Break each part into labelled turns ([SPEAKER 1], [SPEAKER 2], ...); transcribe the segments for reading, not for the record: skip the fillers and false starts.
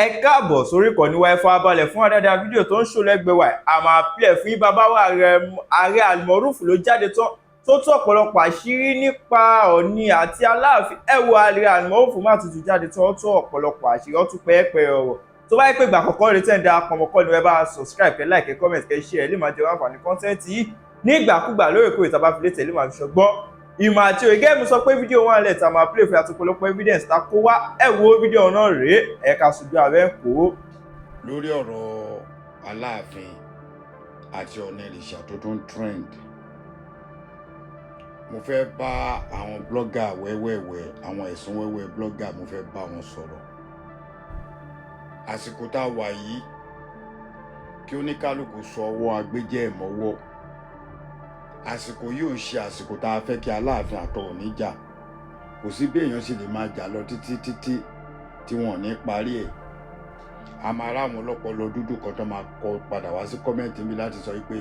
[SPEAKER 1] ẹ káàbọ̀ sórí ìkànnì wa. Ẹ farabalẹ̀ fún àdáadáa fídíò tó ń ṣó lẹ́gbẹ̀ẹ́ wa. A máa play fún yín. Bàbá wa ààrẹ àlùmọ́rùfù ló jáde tán tó tú ọ̀pọ̀lọpọ̀ àṣírí nípa Ọọ̀ni àti Aláàfin. Ẹ wo ààrẹ àlùmọ́rùfù má tutù jáde tán, ó tú ọ̀pọ̀lọpọ̀ àṣírí, ó tú pẹ́ẹ́pẹ́ ọ̀rọ̀. Tó bá yẹ pé ìgbà àkọ́kọ́ rẹ̀ tẹ̀ ń darapọ̀ mọ́ kọ́ ni ẹ bá subscribe, kẹ́ like, kẹ́ comment, kẹ́ share, ẹ lè máa jẹ àǹfààní content yìí ní ìgbàkúgbà lóòrèkóòrè tá a bá fi létẹ̀, lè máa fi ṣọgbọ́n ìmọ̀ àti òye. Gẹ́gẹ́ bí mo sọ pé fídíò wọn lẹ̀ tá a máa play fún àtúpọ̀lọpọ̀ evidence tá a kó wá. Ẹ wo fídíò náà rèé, ẹ ká ṣojú ààrẹ ń kó.
[SPEAKER 2] Lórí ọ̀rọ̀ Aláàfin àti Ọọ̀ni ìrìṣà tó tún trend, mo fẹ́ bá àwọn blogger wẹ́wẹ́wẹ́, àwọn ẹ̀sùn wẹ́wẹ́ blogger, mo fẹ́ bá wọn sọ̀rọ̀. Àsìkò tá a wà yìí, kí oníkálukú sọ ọwọ́ agbéjẹ́ ẹ̀ mọ́wọ́. Àsìkò yìí ò ń ṣe àsìkò tá a fẹ́ kí Aláàfin àti Ọọ̀ni jà. Kò sí bí èèyàn sì lè máa jà lọ títí tí wọn ò ní parí ẹ̀. A máa ráwọn ọlọ́pọlọ dúdú kan tó máa kọ padà wá sí kọ́mẹ́ǹtì mi láti sọ pé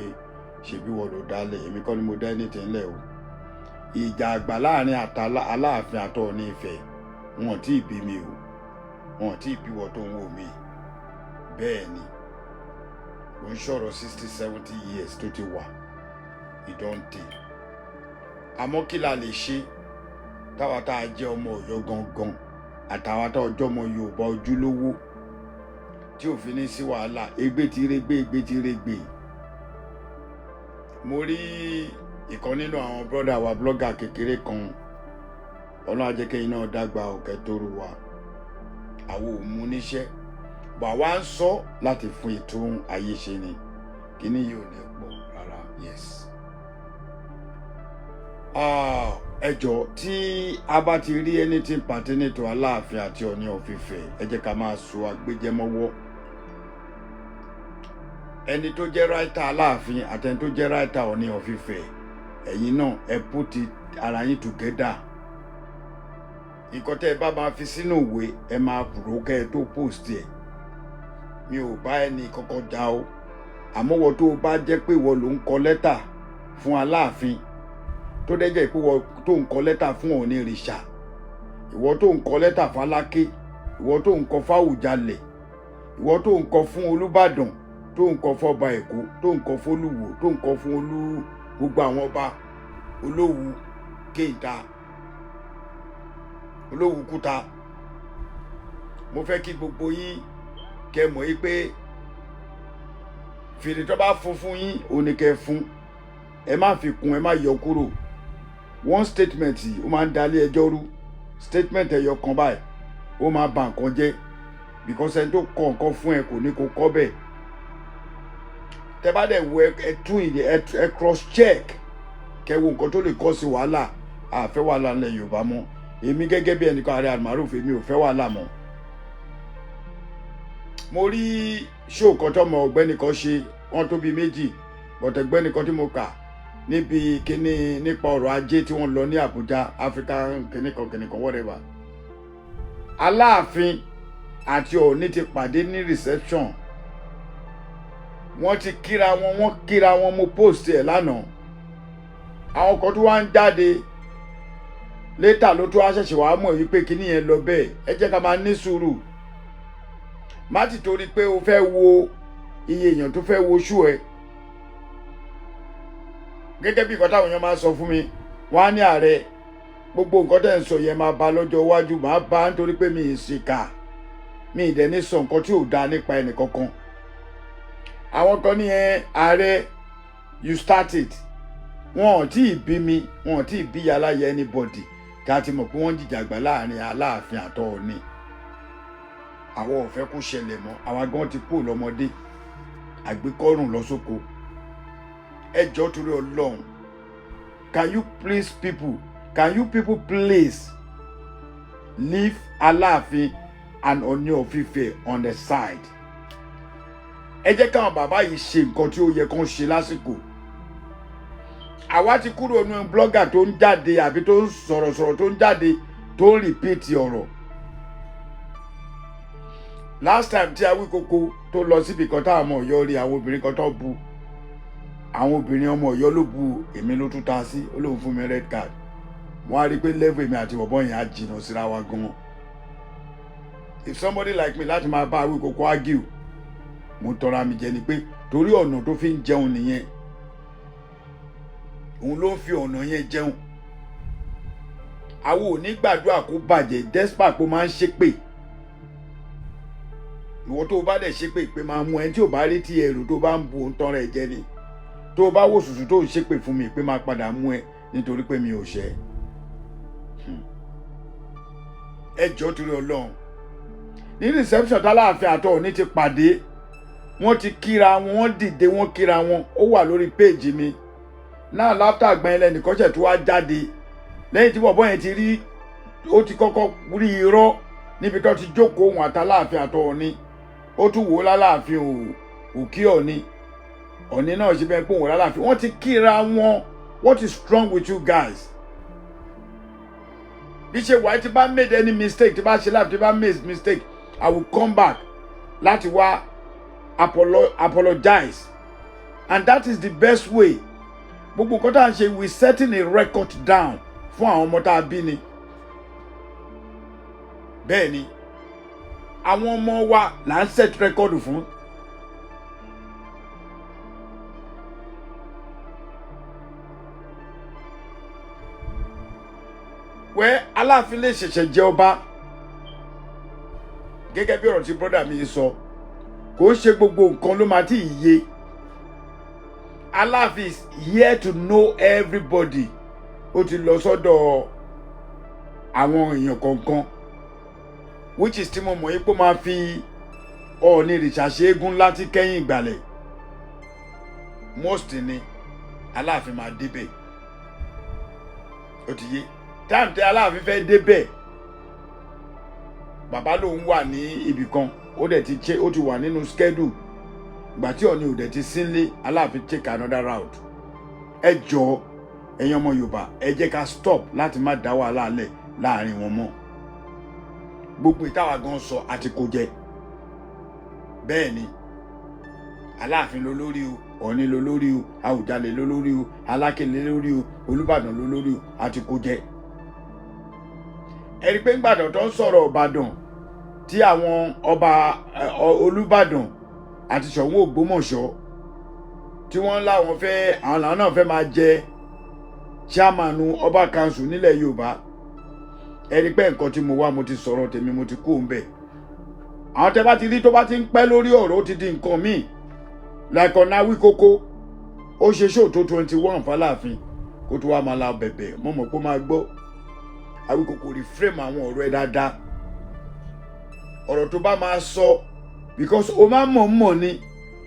[SPEAKER 2] ṣebí wọ́n ló dálẹ̀, èmi kọ́ ni mo dá anything ńlẹ̀ o. Ìjà àgbà láàrin Aláàfin àti Ọọ̀ni Ifẹ̀, wọn ò tí ì bí mi o, wọn ò tí ì bí wọ́n tó ń wò mí. Bẹ́ẹ̀ ni, mo ń sọ̀rọ̀ 60-70 years tó ti wà ìdọ́ǹtè. Àmọ́ kí la lè ṣe táwa tá a jẹ́ ọmọ Ọ̀yọ́ gangan àtàwa tá ọjọ́ ọmọ Yorùbá ojúlówó tí òfin ní sí wàhálà? Ègbé ti régbé. Mo rí ìkan nínú àwọn brọ́dà wa blogger kékeré kan, Ọlọ́run á jẹ́ kẹ́yìn náà dàgbà ọ̀kẹ́ tó rú wa. Àwọn ò mú níṣẹ́, bà wá ń sọ láti fún ètò ayé ṣe ni. Kíní yìí ò ní pọ̀ rárá. Yes. Ẹ jọ̀ọ́, tí a bá ti rí anything pertaining to Aláàfin àti Ọọ̀ni of Ifẹ̀, ẹ jẹ́ ká máa so agbéjẹmọ́wọ́. Ẹni tó jẹ́ writer Aláàfin àti ẹni tó jẹ́ writer Ọọ̀ni of Ifẹ̀, ẹ̀yin náà ẹ put ara yín together. Nǹkan tẹ́ ẹ bá máa fi sínú ìwé, ẹ máa rò kẹ́ ẹ tó post ẹ̀. Mi ò bá ẹni kankan jà o, àmọ́ wọ́n tó bá jẹ́ pé ìwọ ló ń kọ lẹ́tà fún Aláàfin, tó dẹ́jẹ́ pé ìwọ tó ń kọ lẹ́tà fún Ọọ̀ni ìrìṣà, ìwọ tó ń kọ lẹ́tà fún Aláké, ìwọ tó ń kọ fáwùjalẹ̀, ìwọ tó ń kọ fún Olúbàdàn, tó ń kọ fọba Èkó, tó ń kọ fólúwo, tó ń kọ fún gbogbo àwọn ọba, Olówu Kéńtà, Olówu Kúta. Mo fẹ́ kí gbogbo yín kẹ́ mọ̀ yí pé fèrè tó bá fún yín ò ní kẹ́ fún, ẹ má fi kún, ẹ má yọ kúrò. One statement ó máa ń dalé ẹjọ́ rú. Statement ẹyọ kan báyìí ó máa bà nǹkan jẹ́, because ẹni tó kọ nǹkan fún ẹ kò ní kó kọ́ bẹ́ẹ̀. Tẹ́ bá dẹ̀ wo ẹ tún ẹ cross check kẹ́ wo nǹkan tó lè kọ́ sí wàhálà. A fẹ́ wàhálà ńlẹ̀ Yorùbá mọ́. Èmi gẹ́gẹ́ bí ẹnìkan ààrẹ àlùmọ́rùfù, èmi ò fẹ́ wàhálà mọ́. Mo rí show kan tọ́mọ ọ̀gbẹ́ni kan ṣe, wọ́n tó bí méjì, but ọ̀gbẹ́ni kan tí mo kà níbi kíní nípa ọrọ̀ ajé tí wọ́n lọ ní Àbújá, African kìnìkan whatever. Aláàfin àti Ọọ̀ni ti pàdé ní reception. Wọ́n ti kíra wọn, mo post ẹ̀ lánàá. Àwọn kan tó wá ń jáde later ló tó wá ṣẹ̀ṣẹ̀ wá mọ̀ wípé kíní yẹn lọ bẹ́ẹ̀. Ẹ jẹ́ ká máa ní sùúrù. Má ti torí pé o fẹ́ wo iye èèyàn tó fẹ́ wo ṣú ẹ. Gẹ́gẹ́ bí nǹkan táwọn èèyàn máa sọ fún mi, wọ́n á ní ààrẹ gbogbo nǹkan tẹ́ ń sọ yẹn máa bá lọ́jọ́ iwájú, máa bá nítorí pé mi ì ṣìkà, mi ì dẹ̀ ní sọ nǹkan tí ò dáa nípa ẹnì kankan. Àwọn kan ní ààrẹ you started, wọn ò tí ì bí mi, wọn ò tí ì bí aláyẹ anybody tí a ti mọ̀ pé wọ́n jìjàgbá láàrin Aláàfin àti Ọọ̀ni. Àwọn ò fẹ́ kó ṣẹlẹ̀ mọ́, àwọn gan ti pò lọ́mọdé, àgbékọ́rùn lọ sóko. Ẹ jọ̀ọ́ torí Ọlọ́run, can you people please leave Aláàfin and Ọọ̀ni of Ifẹ̀ on the side? Ẹ jẹ́ káwọn bàbá yìí ṣe nǹkan tí ó yẹ kán ṣe lásìkò. Àwa ti kúrò nínú blogger tó ń jáde àbí tó ń sọ̀rọ̀ tó ń jáde tó ń repeat ọ̀rọ̀. Last time tí Awíkoko tó lọ síbi kan táwọn ọmọ Ọ̀yọ́ rí àwọn obìnrin kan tó bu, àwọn obìnrin ọmọ Ọ̀yọ́ ló bu, èmi ló tún ta sí, ó lóun fún mi red card. Wọ́n á rí pé level èmi àti bọ̀bọ́ yẹn á jìnnà síra wa gan. if somebody like me láti máa bá awí kókó argue mo tọra mi jẹ ni pé torí ọ̀nà tó fi ń jẹun nìyẹn òun ló ń fi ọ̀nà yẹn jẹun àwọn ò ní gbàdúrà kó bàjẹ́ despite pé ó máa ń ṣépè ìwọ tó o bá dẹ̀ ṣépè pé máa mú ẹni tí ò bá rí ti ẹrù tó bá ń bu òun tán rẹ̀ jẹ ni tó o bá wò sùsù tó ń ṣépè fún mi pé máa padà mú ẹ nítorí pé mi ò ṣẹ̀ ẹ jọ̀ọ́ torí Ọlọ́run ní reception t'Aláàfin àti Ọọ̀ni ti pàdé wọ́n ti kíra wọn wọ́n dìde wọ́n kíra wọn ó wà lórí péèjì mi náà láfítà àgbọn ẹlẹ́nìkan ṣẹ̀ tó wá jáde lẹ́yìn tí bọ̀bọ́ yẹn ti rí ó ti kọ́kọ́ rí irọ́ níbi tó ti jókòó òun àt'Aláàfin àti Ọọ̀ni ó tún wò ó l'Aláàfin ò kí Ọọ̀ni Ọọ̀ni náà ṣe bẹ́ẹ̀ pé òun l'Aláàfin wọ́n ti kíra wọn what is wrong with you guys bí ṣe wà tí bá made any mistake tí bá ṣe láti tí bá made mistake I will come back láti wá apologize and that is the best way gbogbo nǹkan tá à ń ṣe we setting a record down fún àwọn ọmọ tá a bí ni bẹ́ẹ̀ ni àwọn ọmọ wa là ń set record fún wẹ́ Aláàfin lè ṣẹ̀ṣẹ̀ jẹ ọba gẹ́gẹ́ bí ọ̀rọ̀ tí brọ́dà mi sọ kò ṣe gbogbo nǹkan ló máa tí ì yé Aláàfin is here to know everybody ó ti lọ sọ́dọ̀ àwọn èèyàn kọ̀ọ̀kan which is tí mo mọ̀ yí pé máa fi Ọọ̀ni rìṣà ṣe eégún láti kẹ́yìn ìgbàlẹ̀ most ni Aláàfin máa débẹ̀ ó ti yé táàmù tí Aláàfin fẹ́ débẹ̀ bàbá lòun wà ní ibì kan ó dẹ̀ ti ó ti wà nínú schedule ìgbà tí Ọọ̀ni ò dẹ̀ ti sínlé Aláàfin take another route ẹ jọ̀ọ́ ẹ̀yin ọmọ Yorùbá ẹ jẹ́ ká stop láti má dá wàhálà lẹ̀ láàrin wọn mọ́ gbogbo ìtawà gan sọ àti kò jẹ bẹ́ẹ̀ ni Aláàfin ló lórí o Ọọ̀ni ló lórí o Àwùjalẹ̀ ló lórí o Aláké ló lórí o Olúbàdàn ló lórí o àti kò jẹ ẹ̀rí pé ńgbàdàn tó ń sọ̀rọ̀ Ìbàdàn tí àwọn ọba Olúbàdàn àti Ṣọ̀ún Ògbómọ̀ṣọ́ tí wọ́n láwọn fẹ́ àwọn làwọn náà fẹ́ máa jẹ chairman ọba council nílẹ̀ Yorùbá ẹ̀rí pé nǹkan tí mo wá mo ti sọ̀rọ̀ tèmi mo ti kó ń bẹ̀ àwọn tẹ́ bá ti rí tó bá ti ń pẹ́ lórí ọ̀rọ̀ ó ti di nǹkan míì like ọ̀nà Awíkókó ó ṣe show tó 21 f'Aláàfin kó tó wá máa la bẹ̀bẹ̀ mo mọ̀ pé ó máa gbọ́ Awíkókó reframe àwọn ọ̀rọ̀ ẹ̀ dáadáa ọ̀rọ̀ tó bá máa sọ because o máa mọ̀ ni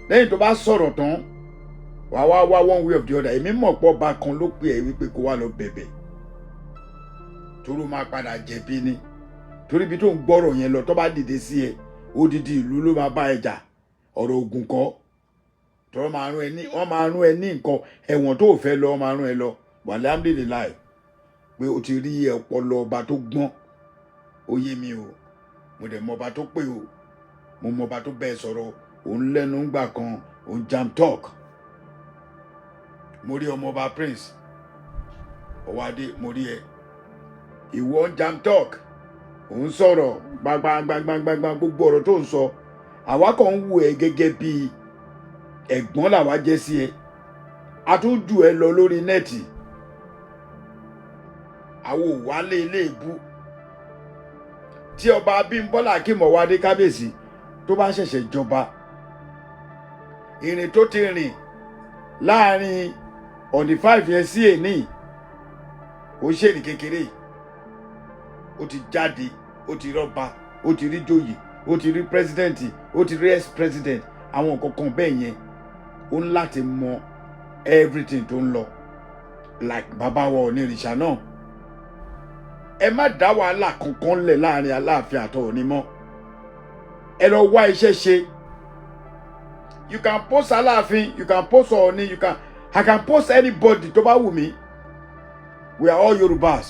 [SPEAKER 2] lẹ́yìn tó bá sọ̀rọ̀ tán wàá wá one way of the other èmi mọ̀ pọ̀ bá kan ló pè é wípé kó wá lọ bẹ̀bẹ̀ torí ó máa padà jẹ̀bi ni torí ibi tó ń gbọ́rọ̀ yẹn lọ tó bá dìde sí ẹ odidi ìlú ló máa bá ẹ jà ọ̀rọ̀ ogun kọ́ tọ́rọ wọ́n máa rún ẹ ní nǹkan ẹ̀wọ̀n tó fẹ́ lọ wọ́n máa rún ẹ lọ wàlámdìlélàì pé o ti rí ọpọlọ ọba tó gbọ́n ó yé mi o mo dẹ̀ mọ ọba tó pè o mo mọ ọba tó bẹ́ẹ̀ sọ̀rọ̀ òun lẹ́nu ńgbà kan òun jam talk mo rí ọmọ ọba prince ọwádé mo rí ẹ ìwọ jam talk òun sọ̀rọ̀ gbagbangbangbangbang gbogbo ọ̀rọ̀ tó ń sọ àwa kàn ń wò ẹ́ gẹ́gẹ́ bí ẹ̀gbọ́n làwa jẹ́ sí ẹ a tún jù ẹ lọ lórí nẹ́ẹ̀tì àwọn òwálé ilé ìbú tí ọba Abímbọ́lá Akínmọ̀wádé kábíyèsí tó bá ṣẹ̀ṣẹ̀ jọba ìrìn tó ti rìn láàrin ọ̀nì 5 yẹn sí èní ó ṣèrìn kékeré ó ti jáde ó ti rọ́ba ó ti rí joyè ó ti rí pírẹsidẹ́ǹtì ó ti rí ex-president àwọn nǹkan kan bẹ́ẹ̀ yẹn ó ń láti mọ everything tó ń lọ like bàbá wa Ọọ̀ni rìṣà náà ẹ má dá wàhálà kankan lẹ̀ láàrin Aláàfin àti Ọọ̀ni mọ́ ẹ lọ wá iṣẹ́ ṣe you can post Aláàfin you can post Ọọ̀ni I can post anybody tó bá wù mí we are all Yorùbás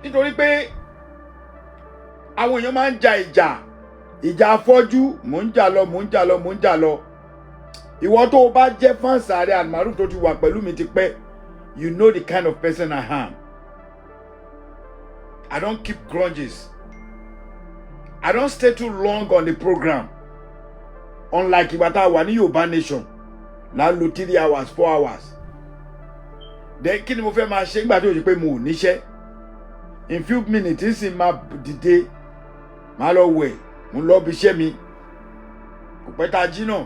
[SPEAKER 2] nítorí pé àwọn èèyàn máa ń ja ìjà afọ́jú mò ń jà lọ ìwọ tó o bá jẹ́ fans Ààrẹ Almaroof tó ti wà pẹ̀lú mi ti pẹ́ you know the kind of person I am I don't keep grudges. I don't stay too long on the program. Unlike ìgbà tá a wà ní Yorùbá nation, là ń lò 3 hours 4 hours. Then kí ni mo fẹ́ máa ṣe nígbà tó yẹ pé mo ò níṣẹ́? In few minutes n sì máa dìde, máa lọ wẹ̀, mo lọ bí iṣẹ́ mi. Kò pẹ́ tá a jí náà.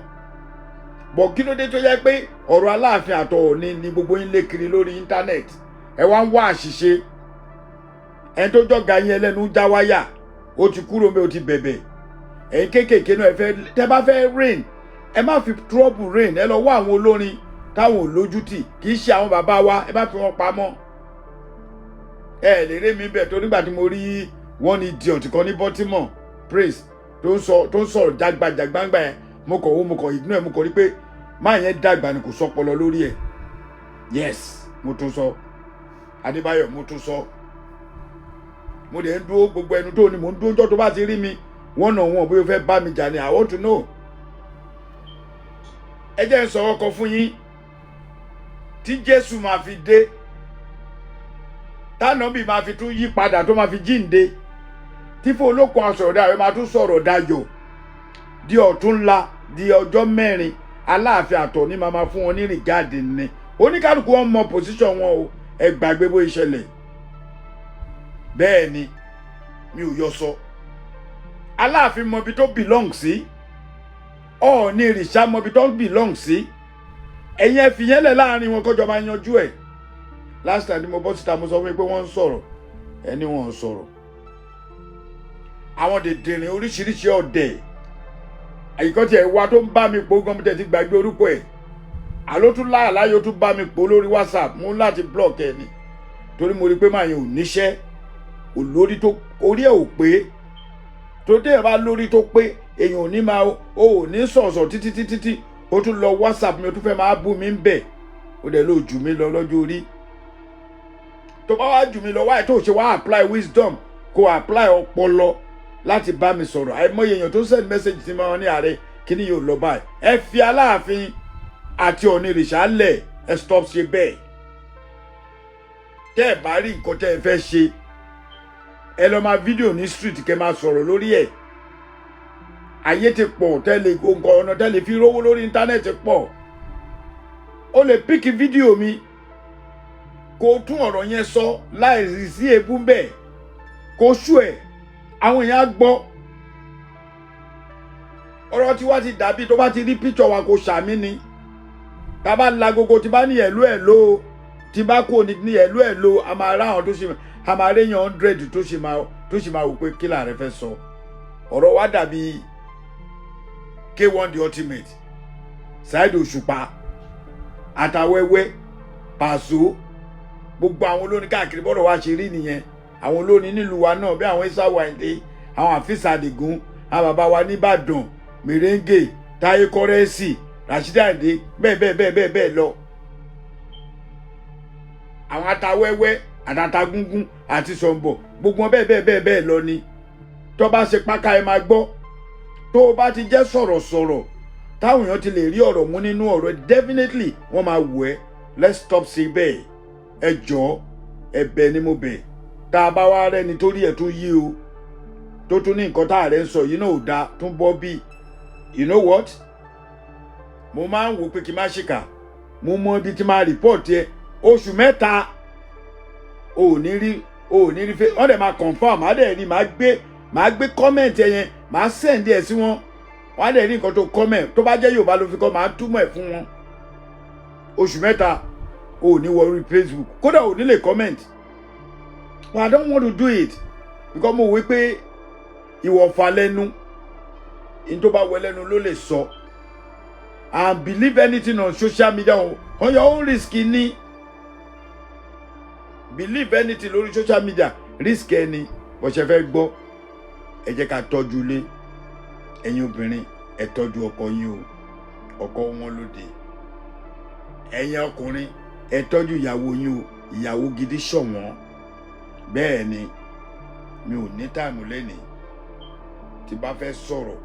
[SPEAKER 2] Bọ̀ kí ló dé tó yẹ pé ọ̀rọ̀ Aláàfin àti Ọọ̀ni ni gbogbo yín lé kiri lórí íńtánẹ́ẹ̀tì? Ẹ wá ń wá àṣìṣe. Ẹni tó jọ̀gá yín ẹlẹ́nu já wáyà, ó ti kúrò mẹ́, ó ti bẹ̀bẹ̀. Ẹ̀yin kéékèèké náà tẹ́ bá fẹ́ rain, ẹ má fi trouble rain, ẹ lọ wá àwọn olórin táwọn ò lójútì, kì í ṣe àwọn bàbá wa, ẹ má fi wọn pamọ́. Ẹ lè rí mi bẹ̀ tó nígbà tí mo rí one idiot kan ní Baltimore praise tó ń sọ̀rọ̀ jágbàjàgbàǹgbà yẹn, mo kàn ignore ẹ̀, mo kàn rí pé máa yẹn dàgbà ni kò sọpọlọ lórí ẹ̀. Yes, mo tún sọ Adébáyọ̀, mo tún sọ. Mo dẹ̀ ń dúró gbogbo ẹnu tó ní mo ń dúró jọ́ tó bá ti rí mi wọ́n bóyá o fẹ́ bá mi jà ni, I want to know. Ẹ jẹ́ n sọ̀rọ̀ kan fún yín. Tí Jésù máa fi dé, tánàbì máa fi tún yí padà tó máa fi jíǹde, tí fún olókun asọ̀rọ̀dá rẹ̀ máa tún sọ̀rọ̀ dayọ̀ di ọ̀túnla di ọjọ́ 4, Aláàfin àti Ọọ̀ni máa fún wọn ní rìgáàdì ni. Oníkálùkù wọn mọ pòsíṣàn wọn o, ẹ gbàgbé bó ìṣẹ̀lẹ̀. Bẹ́ẹ̀ ni mi ò yọ sọ. Aláàfin mọ ibi tó belong sí, Ọọ̀ni ìrìṣà mọ ibi tó belong sí. Ẹ̀yin ẹ fi yẹn lẹ̀ láàrin wọn kọjọ máa yanjú ẹ̀. Last time mo bọ́ síta mo sọ fún mi pé wọ́n ń sọ̀rọ̀, ẹni wọ́n ń sọ̀rọ̀. Àwọn dèdèrìn oríṣiríṣi ọ̀dẹ̀ àyíkọ́ tí ẹ̀ wá tó ń bá mi pò gan bí tẹ̀ ti gbàgbé orúkọ ẹ̀. Àló tún láàláyé ó tún bá mi pò lórí WhatsApp, mo láti block ẹ̀ ni. Torí mo rí pé máa yẹn ò níṣẹ́, olórí tó orí ẹ̀ ò pé. Tó dé ẹ̀ bá lórí tó pé èèyàn ò ní máa ò ní sọ̀sọ̀ títí ó tún lọ WhatsApp mi ó tún fẹ́ máa bú mi ń bẹ̀. Ó dẹ̀ ló jù mí lọ lọ́jọ́ orí. Tó bá wá jù mí lọ wáyé tó ṣe wá apply wisdom kó apply ọpọlọ láti bá mi sọ̀rọ̀. Àìmọye èèyàn tó send message sí mi wọn ní ààrẹ kí ni yóò lọ báyìí. Ẹ fi Aláàfin àti Ọọ̀ni ìrìṣà lẹ̀, ẹ stop ṣe bẹ́ẹ̀. Tẹ́ ẹ bá rí nǹkan tẹ́ ẹ fẹ́ ṣe, ẹ lọ máa fídíò ní street kẹ́ máa sọ̀rọ̀ lórí ẹ̀. Ayé ti pọ̀ tẹ́lẹ̀ nǹkan ọ̀nà tẹ́lẹ̀ fi rówó lórí íńtánẹ́ẹ̀tì pọ̀. O lè píkì fídíò mi kó tún ọ̀rọ̀ yẹn sọ láì sí ebú bẹ́ẹ̀ kó ṣú ẹ̀, àwọn èèyàn á gbọ́. Ọ̀rọ̀ tí wá ti dàbí tó bá ti rí píṣọ̀ wa kó ṣàmì ni. Tá bá la gogo tí bá ní ẹ̀lú ẹ̀ ló, tí bá kò ní ẹ̀lú ẹ̀ ló, a máa ráhàn tó ṣe a máa réyàn 100 tó ṣe máa wò pé kí làárẹ̀ fẹ́ sọ. Ọ̀rọ̀ wa dàbí K1 the ultimate, Saheed Òṣùpá, Àtàwẹ́wẹ́, Pàṣọ, gbogbo àwọn olórin káàkiri bọ́dọ̀ wá ṣe rí nìyẹn. Àwọn olórin nílùú wa náà bí àwọn Ìsáwà Àyìndé, àwọn Àfíìsì Àdìgún, àwọn bàbá wa nìbàdàn, Mèrèǹgè, Táyé Kọ́rẹ́nsì, Ràṣídì Àyìndé, bẹ́ẹ̀ lọ. Àwọn Àtàwẹ́wẹ́, Àtàtàgúngún àti Ṣọ̀mbọ̀, gbogbo wọn bẹ́ẹ̀ lọ ni. Tó bá ṣe páká ẹ máa gbọ́. Tó o bá ti jẹ́ sọ̀rọ̀sọ̀rọ̀ táwọn èèyàn ti lè rí ọ̀rọ̀ mú nínú ọ̀rọ̀, definitely wọ́n máa wù ẹ́. Let's stop sí bẹ́ẹ̀. Ẹ jọ̀ọ́, ẹ̀bẹ̀ ni mo bẹ̀. Tá a bá wá rẹ́ni tó rí ẹ̀ tó yí o, tó tún ní nǹkan tá a rẹ̀ ń sọ yìí náà ò dáa tún bọ́ bí. You know what? Mo máa ń wò pé kí n má ṣìkà. Mo mọ ibi tí máa rìpọ́ọ̀tì ẹ. Oṣù 3 ò ní rí fẹ́. Wọ́n dẹ̀ máa confirm, má dẹ̀ rí, máa gbé comment ẹ yẹn, máa send ẹ sí wọn. Wọ́n á dẹ̀ rí nǹkan tó comment. Tó bá jẹ́ Yorùbá ló fi kọ́, máa túmọ̀ ẹ̀ fún wọn. Oṣù 3 ò ní wọ orí Facebook. Kódà ò ní lè comment. But I don't want to do it. Because mo wí pé ìwọ̀fà lẹ́nu. In tó bá wẹ lẹ́nu ló lè sọ. And believe anything on social media on your own risk ni. Believe anything lórí social media risk ẹni. Bó ṣe fẹ́ gbọ́, ẹ jẹ́ ká tọ́jú ilé. Ẹ̀yin obìnrin, ẹ tọ́jú ọkọ yín o. Ọkọ wọn lóde. Ẹ̀yin ọkùnrin, ẹ tọ́jú ìyàwó yín o. Ìyàwó gidi ṣọ̀wọ́n. Bẹ́ẹ̀ ni mi ò ní táìmù lẹ́nìí. Tí bá fẹ́ sọ̀rọ̀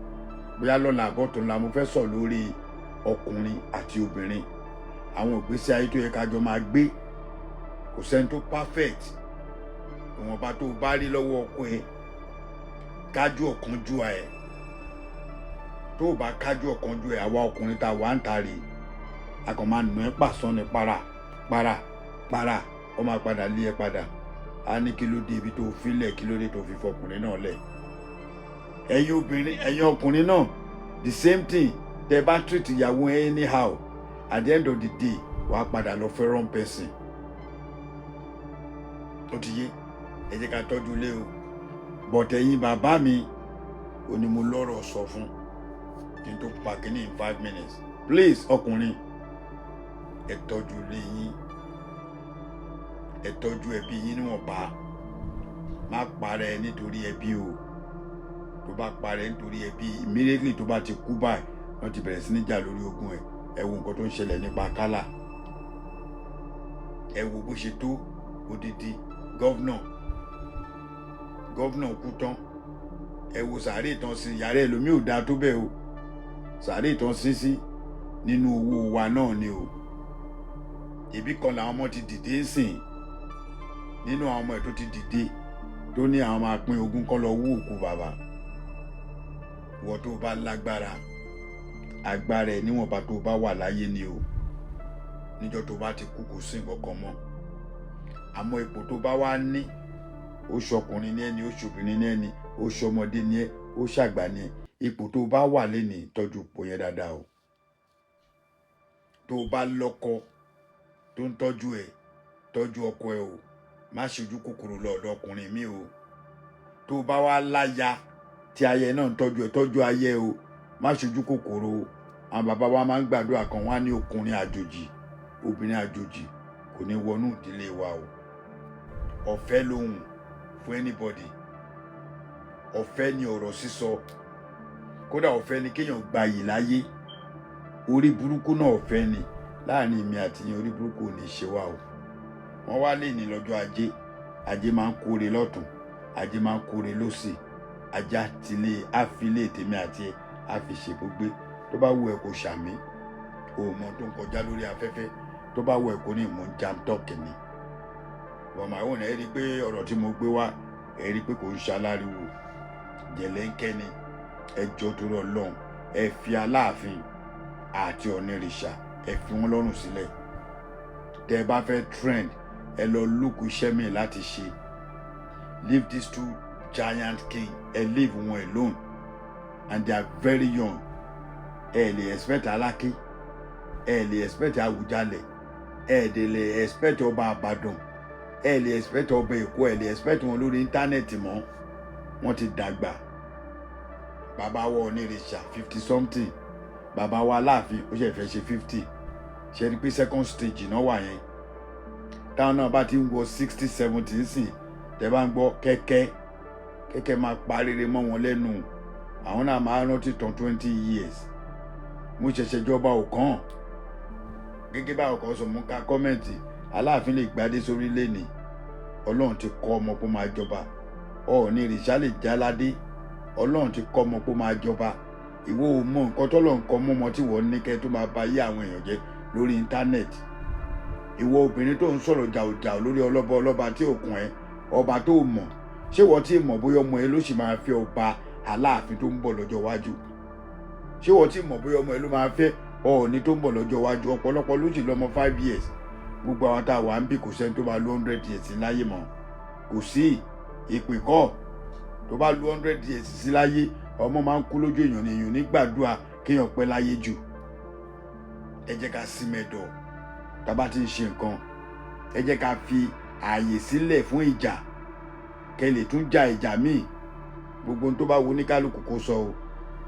[SPEAKER 2] bóyá lọ́la àbọ̀túnla mo fẹ́ sọ̀rọ̀ lórí ọkùnrin àti obìnrin. Àwọn ìgbésí ayé tó yẹ ká jọ máa gbé. Kò sẹ́ni tó perfect. ìwọ̀nba tó bá rí lọ́wọ́ ọkọ ẹ kájú ọ̀kánjúà ẹ̀ tó bá kájú ọ̀kánjúà ẹ̀ àwa ọkùnrin tá a wà ń tarì a kàn máa nù ẹ́ pàṣán ní para ó máa padà lé ẹ padà á ní kí ló dé ibi tó filẹ̀ kí ló dé tó fi fọkùnrin náà lẹ̀. ẹ̀yin obìnrin ẹ̀yin ọkùnrin náà the same thing tẹ bá treat ìyàwó ẹ anyhow at the end of the day wàá padà lọ fẹ́ wrong person. ó ti yé ẹ jẹ́ ká tọ́jú ilé o but ẹ̀yin bàbá mi ò ní mo lọ́rọ̀ sọ fún kí n tó pa kínní in 5 minutes please ọkùnrin ẹ tọ́jú ilé yín ẹ tọ́jú ẹbí yín níwọ̀nba má parẹ́ nítorí ẹbí o tó bá parẹ́ nítorí ẹbí immediately tó bá ti kú báyìí wọ́n ti bẹ̀rẹ̀ sí ní jà lórí ogún ẹ̀ ẹ wo nǹkan tó ń ṣẹlẹ̀ nípa kálà ẹ wo bó ṣe tó odidi gọ́vnà kú tán ẹ wo sàárè ìtàn sí yàrá ẹlòmíì ò dáa tó bẹ́ẹ̀ o sàárè ìtàn sí nínú owó wa náà ni o ìbí kan làwọn ọmọ ti dìde ń sìn nínú àwọn ọmọ ẹ̀ tó ti dìde tó ní àwọn máa pín ogún kọ́ lọ wú òkú bàbá wọ́n tó bá lágbára agbára ẹ̀ níwọ̀nba tó bá wà láyé ni o níjọ́ tó bá ti kú kò sí nǹkan kan mọ́ àmọ́ ipò tó bá wá ní ó ṣọkùnrin ní ẹni ó ṣobìnrin ní ẹni ó ṣọmọdé ní ẹ ó ṣàgbà ní ẹ ipò tó bá wà lénìí tọ́jú ipò yẹn dáadáa o tó bá lọ́kọ tó ń tọ́jú ẹ̀ tọ́jú ọkọ ẹ̀ o má ṣojú kòkòrò lọ́dọ̀ ọkùnrin mi o tó bá wá láya tí aya náà ń tọ́jú ẹ̀ tọ́jú aya ẹ̀ o má ṣojú kòkòrò o àwọn bàbá wa máa ń gbàdúrà kan wá ní ọkùnrin àjòjì obìnrin àjòjì kò ní wọnú ìdílé wa o ọ̀fẹ́ lóhùn fún anybody ọ̀fẹ́ ni ọ̀rọ̀ sísọ kódà ọ̀fẹ́ ni kéèyàn gba yìí láyé orí burúkú náà ọ̀fẹ́ ni láàrin mi àti yín orí burúkú ò ní ṣe wá o wọ́n wá lè ní lọ́jọ́ ajé máa ń kóre lọ́tún ajé máa ń kóre lọ́sì ajá tilé àfilé tèmi àti ẹ àfiṣègbógbé tó bá wù ẹ́ kó ṣàmì òmò tó ń kọjá lórí afẹ́fẹ́ tó bá wù ẹ́ kó ní ìmọ̀ jam tọ́kì ni bọ̀mọ̀ àwọn ẹ̀ rí i pé ọ̀rọ̀ tí mo gbé wá ẹ̀ rí i pé kò ń ṣaláriwo jẹ̀lẹ́ńkẹ́ ni ẹjọ́ tó rọ̀ lọ́hùn ẹ fi Aláàfin àti Ọ̀nìrìṣà ẹ fi wọ́n lọ́rùn sílẹ̀ tẹ́ ẹ bá fẹ́ trend ẹ lọ lùkù iṣẹ́ mi láti ṣe leave these two giant king ẹ leave wọn alone and they are very young ẹ lè expect Aláké ẹ lè expect Àwùjalẹ̀ ẹ lè expect ọba Ìbàdàn ẹ lè expect ọba Èkó ẹ lè expect wọn lórí íńtánẹ́ẹ̀tì mọ́ wọ́n ti dàgbà bàbá wa Ọ̀nìrìṣà 50 something bàbá wa Aláàfin ó ṣe fẹ́ ṣe 50 ṣe rí pé second stage náà wà yẹn táwọn náà bá ti ń wọ 60 70 sìn tẹ́ bá ń gbọ́ kẹ́kẹ́ máa parire mọ́ wọn lẹ́nu àwọn náà máa rántí tán 20 years mo ṣẹ̀ṣẹ̀ jọba òkàn gẹ́gẹ́ bá ọkọ̀ sọ mú ká kọ́mẹ̀ntì Aláàfin lè gbadé sórí lẹ́nìí Ọlọ́run ti kọ́ ọmọ pé máa jọba Ọ̀nìrìṣà lè jáládé Ọlọ́run ti kọ́ ọmọ pé máa jọba ìwọ ò mọ nǹkan tọ́lọ̀ nǹkan mọ́mọ́ tí wọ́n ní kẹ́ tó máa ba yé àwọn èèyàn jẹ́ lórí íńtánẹ́ẹ̀tì ìwọ obìnrin tó ń sọ̀rọ̀ jàùjàù lórí ọlọ́ba tí ò kún ẹ ọba tó mọ̀ ṣé wọ́n ti mọ̀ bóyá ọmọ ẹ ló sì máa fẹ́ ọba Aláàfin tó ń bọ̀ lọ́jọ́ iwájú ṣé wọ́n ti mọ̀ bóyá ọmọ ẹ ló máa fẹ́ Ọọ̀ni tó ń bọ̀ lọ́jọ́ iwájú ọ̀pọ̀lọpọ̀ ló sì lọ́mọ 5 years gbogbo àwọn tá a wà ń bí kò sẹ́ni tó bá lu 100 years láyé mọ́ kò sí ìpè kọ́ tó bá lu 100 years sí láyé ọmọ máa ń kú lójú èèyàn ní èèyàn nígbàdúrà kéèyàn pẹ́ láyé jù ẹ jẹ́ ká sí mẹ́dọ̀ tá a bá ti ń ṣe nǹkan ẹ jẹ́ ká fi ààyè sílẹ̀ fún ìjà kẹ́ lè tún ja ìjà míì gbogbo ohun tó bá wo ní kálukú kó sọ o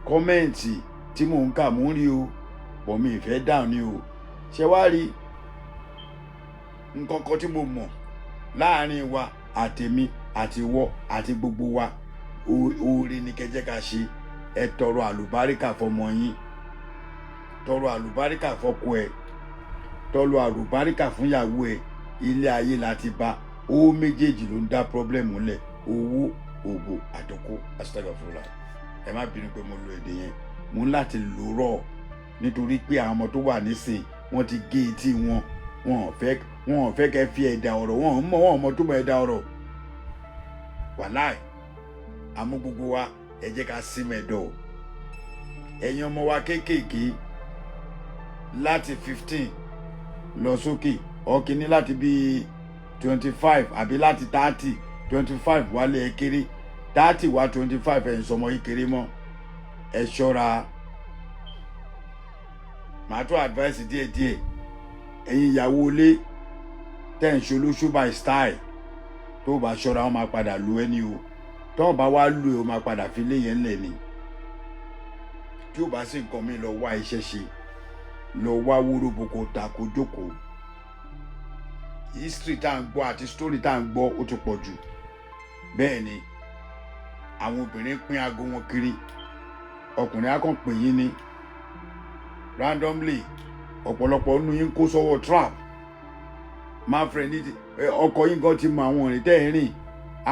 [SPEAKER 2] kọ́mẹ́ǹtì tí mò ń kà mò ń rí o bọ̀ mi ìfẹ́ dáhùn ni o ṣé wá rí nǹkan kan tí mo mọ̀ láàrin wa àtèmi àti ìwọ àti gbogbo wa oore ni kẹ́ jẹ́ ká ṣe ẹ tọrọ àlùbáríkà fọmọ yín tọrọ àlùbáríkà fọ́kọ ẹ tọrọ àlùbáríkà fún ìyàwó ẹ ilé ayé láti bá owó méjèèjì ló ń dá pọ́blẹ́mù lẹ̀ owó ògbò àtọkọ astagfirullah ẹ má bínú pé mo lo èdè yẹn mo ń láti lò rọ̀ nítorí pé àwọn ọmọ tó wà nísìn wọ́n ti gé etí wọn wọn ò fẹ́ kẹ́ fi ẹ̀dà ọ̀rọ̀ wọn mọ̀ wọn ọmọ tó mọ ẹ̀dà ọ̀rọ̀ wàláì àmọ́ gbogbo wa ẹ jẹ́ ká sí mẹ́dọ̀ ẹ̀yin ọmọ wa kéékèèké láti 15 lọ sókè ọ̀kìnní láti bíi 25 àbí láti 30 25 wálé ẹ kéré 30 wá 25 ẹ̀ ń sọmọ yìí kéré mọ́ ẹ ṣọ́ra màá tó advice díẹ̀díẹ̀ ẹ̀yin ìyàwó ilé tẹ̀ ń ṣolóṣù by style tó bá ṣọ́ra wọn máa padà lu ẹni o tó bá wá lu ẹ o máa padà fi lé yẹn lẹ̀ ni tí ó bá sì nǹkan mi lọ wá iṣẹ́ ṣe lọ wá wóróbo kó ta kó jókòó history tá à ń gbọ́ àti story tá à ń gbọ́ ó ti pọ̀ jù bẹ́ẹ̀ ni àwọn obìnrin pín aago wọn kiri ọkùnrin á kàn pè yín ní randomly ọ̀pọ̀lọpọ̀ nínú yín kó sọ́wọ́ trap máa fẹ́ ní ọkọ yín gan ti mọ àwọn òrìn tẹ́ ẹ̀ rìn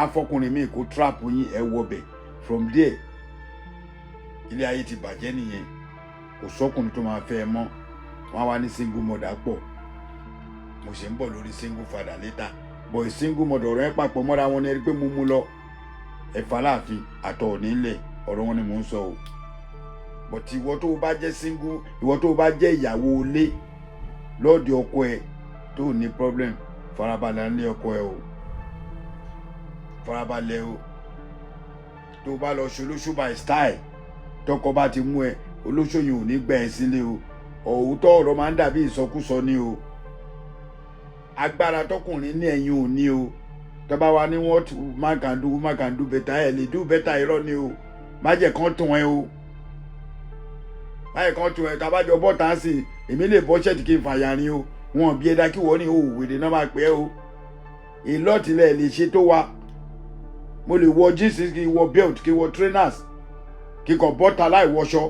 [SPEAKER 2] afọkùnrin míì kó trap yín ẹ wọbẹ̀ from there ilé ayé ti bàjẹ́ nìyẹn kò sọ́kùnrin tó máa fẹ́ ẹ mọ́ wọ́n á wá ní single mother pọ̀ mo ṣe ń bọ̀ lórí single father later but single mother ọ̀rọ̀ ẹ papọ̀ mọ́ra wọn ni ẹ rí pé mo mú lọ ẹ̀fà láàfin àtọ̀ òní ńlẹ̀ ọ̀rọ̀ wọn ni mò ń sọ o but ìwọ tó o bá jẹ́ single ìwọ tó o bá jẹ́ ìyàwó ilé lọ́ọ̀dì ọkọ ẹ tó ní problem farabalẹ̀ ńlẹ̀ ọkọ ẹ o farabalẹ̀ o tó o bá lọ ṣolóṣù by style tọkọ bá ti mú ẹ olóṣòyìn ò ní gbà ẹ sílé o òótọ́ ọ̀rọ̀ máa ń dàbí ìsọkúsọ ni o agbára tọkùnrin ní ẹ̀yin ò ní o tọ́ba wa ní what man can do better ẹ̀ lè do better irọ́ ni o má jẹ́ kán tún ẹ o má jẹ́ kán tún ẹ tabajọ bọ́ta sí èmi lè bọ́ ṣẹ́ẹ̀tì kí n fàyàrin o wọn bí ẹ̀dá kí wọ́n ní òwèrè náà máa pẹ́ o ìlọ́tìlẹ̀ lè ṣe tó wa mo lè wọ jeans kí n wọ belt kí n wọ trainers kí n kàn bọ́ta láì wọṣọ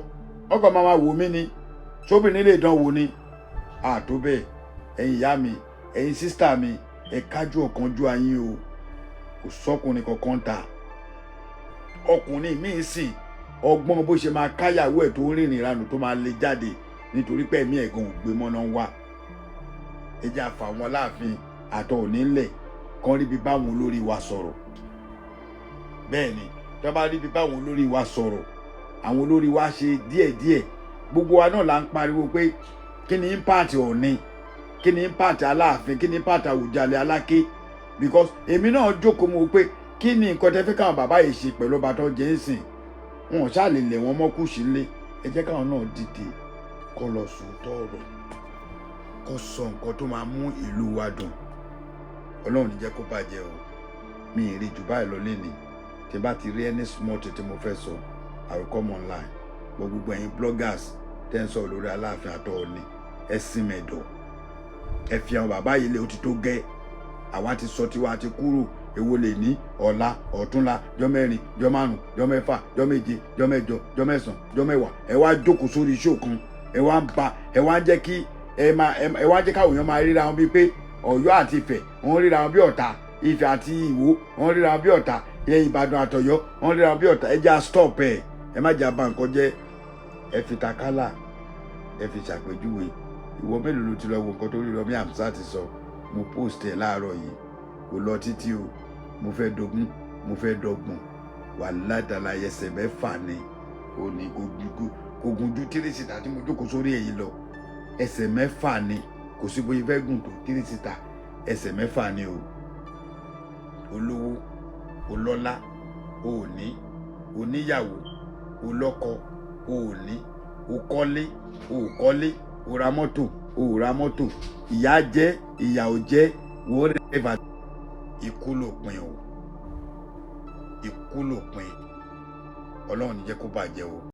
[SPEAKER 2] ọkọ̀ máa wò mí ni sóbìnrin lè dán wò ni àtó bẹ́ẹ̀ ẹ̀yin ìyá mi ẹ̀yin sísítà mi ẹ kájú ọ̀kanjú ayín o kò sọ́kùnrin kankan ta ọkùnrin míì sì ọgbọ́n bó ṣe máa káyàwó ẹ̀ tó rìnrìn ìranù tó máa lè jáde nítorí pé ẹ̀mí ẹ̀gàn ò gbé mọ́ná wá ẹ jẹ́ àfà wọn láàfin àtọ̀ òní ńlẹ̀ kán ríbi báwọn olórí wa sọ̀rọ̀ bẹ́ẹ̀ ni tí wọ́n bá ríbi báwọn olórí wa sọ̀rọ̀ àwọn olórí wa ṣe díẹ̀díẹ̀ gbogbo wa náà là ń pariwo pé kí ni impact Ọọ̀ni kí ni impact Aláàfin kí ni impact Àwùjalẹ̀ Aláké because èmi náà jókòó mo pé kí ni nǹkan tẹ́ fẹ́ káwọn bàbá yìí ṣe pẹ̀lú ọba tó jẹ́ ń sìn wọn ṣáà lè lẹ̀ wọ́n mọ́kù sílé ẹ jẹ́ káwọn náà dìde kó lọ sòótọ́ ọ̀rọ̀ kó sọ nǹkan tó máa mú ìlú wa dùn Ọlọ́run ní jẹ́ kó bàjẹ́ o mi ì rí jù báyìí lọ lé ní tí bá ti rí any small thing tí mo fẹ́ sọ I will come online gbogbo ẹ̀yin bloggers tẹ́ ń sọ lórí Aláàfin àtọ̀ Ọọ̀ni ẹ sin mẹ́dọ̀ ẹ fi àwọn bàbá yìí lé ó ti tó gẹ́ àwa ti sọ tiwa ti kúrò èwo lè ní ọ̀la ọ̀túnla jọ́ mẹ́rin jọ́ márùn jọ́ mẹ́fà jọ́ méje jọ́ mẹ́jọ jọ́ mẹ́sàn jọ́ mẹ́wàá ẹ wá jókòó sórí iṣẹ́ kan ẹ wá ń jẹ́ kí ẹ wá jẹ́ káwọn èèyàn máa ríra wọn bíi pé Ọ̀yọ́ àti Ifẹ̀ wọ́n ríra wọn bí ọ̀tá Ifẹ̀ àti Ìwó wọ́n ríra wọn bí ọ̀tá Ìbàdàn àtọ̀yọ́ wọ́n ríra wọn bí ọ̀tá ẹ jẹ́ stop ẹ má jà bà nǹkan jẹ́ ẹ fi takálà ẹ fi ṣàpèjúwe ìwọ mélòó ló ti lọ wo nǹkan tó rí lọ bí àmsá ti sọ mo post ẹ láàárọ̀ yìí kò lọ títí o mo fẹ́ dogún mo fẹ́ dọ́gbọ̀n wà ládàlá ẹsẹ̀ mẹ́fà ni ò ní ogun ju tírísítà tí mo jókòó sórí èyí lọ ẹsẹ̀ mẹ́fà ni kò sí bóyá fẹ́ gùn tó tírísítà ẹsẹ̀ mẹ́fà ni o olówó olọ́lá òní oníyàwó olọ́kọ òní okọ́lé òkọ́lé òra mọ́tò òra mọ́tò ìyá jẹ́ ìyà ò jẹ́ wọ́n rẹ̀ bá ikú lópin o ikú lópin Ọlọ́run ní jẹ́ kó bàjẹ́ o.